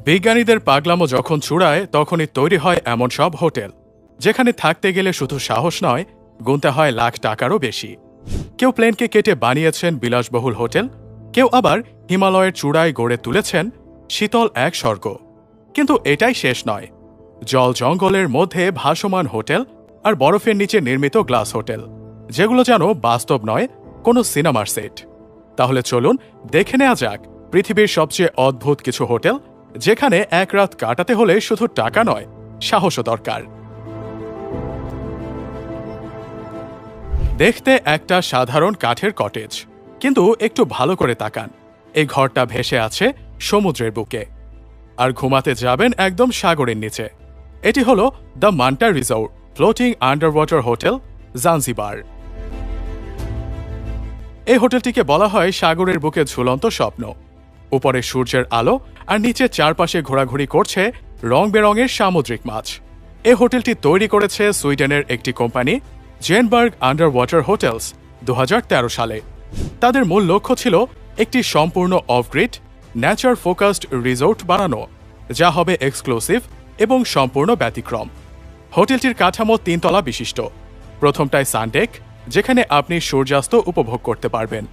বিজ্ঞানীদের পাগলামো যখন চূড়ায় তখনই তৈরি হয় এমন সব হোটেল যেখানে থাকতে গেলে শুধু সাহস নয়, গুনতে হয় লাখ টাকারও বেশি। কেউ প্লেনকে কেটে বানিয়েছেন বিলাসবহুল হোটেল, কেউ আবার হিমালয়ের চূড়ায় গড়ে তুলেছেন শীতল এক স্বর্গ। কিন্তু এটাই শেষ নয়। জল জঙ্গলের মধ্যে ভাসমান হোটেল আর বরফের নিচে নির্মিত গ্লাস হোটেল, যেগুলো যেন বাস্তব নয়, কোনো সিনেমার সেট। তাহলে চলুন দেখে নেওয়া যাক পৃথিবীর সবচেয়ে অদ্ভুত কিছু হোটেল, যেখানে এক রাত কাটাতে হলে শুধু টাকা নয়, সাহসও দরকার। দেখতে একটা সাধারণ কাঠের কটেজ, কিন্তু একটু ভালো করে তাকান, এই ঘরটা ভেসে আছে সমুদ্রের বুকে, আর ঘুমাতে যাবেন একদম সাগরের নিচে। এটি হলো the Manta resort floating under water hotel, Zanzibar. এই হোটেলটিকে বলা হয় সাগরের বুকে ঝুলন্ত স্বপ্ন। উপরে সূর্যের আলো আর নিচে চারপাশে ঘোরাঘুরি করছে রং বেরঙের সামুদ্রিক মাছ। এই হোটেলটি তৈরি করেছে সুইডেনের একটি কোম্পানি, জেনবার্গ আন্ডার ওয়াটার হোটেলস, 2013 সালে। তাদের মূল লক্ষ্য ছিল একটি সম্পূর্ণ অফগ্রিড নেচার ফোকাসড রিসোর্ট বানানো, যা হবে এক্সক্লুসিভ এবং সম্পূর্ণ ব্যতিক্রম। হোটেলটির কাঠামো 3 তলা বিশিষ্ট। প্রথমটায় সানডেক, যেখানে আপনি সূর্যাস্ত উপভোগ করতে পারবেন।